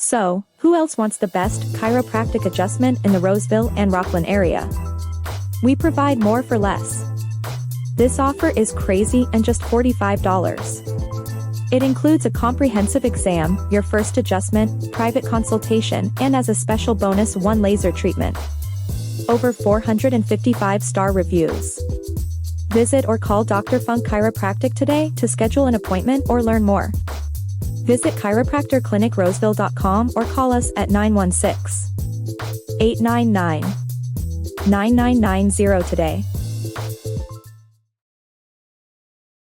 So, who else wants the best chiropractic adjustment in the Roseville and Rocklin area? We provide more for less. This offer is crazy and just $45. It includes a comprehensive exam, your first adjustment, private consultation, and as a special bonus, 1 laser treatment. Over 455-star reviews. Visit or call Dr. Funk Chiropractic today to schedule an appointment or learn more. Visit chiropractorclinicroseville.com or call us at 916-899-9990 today.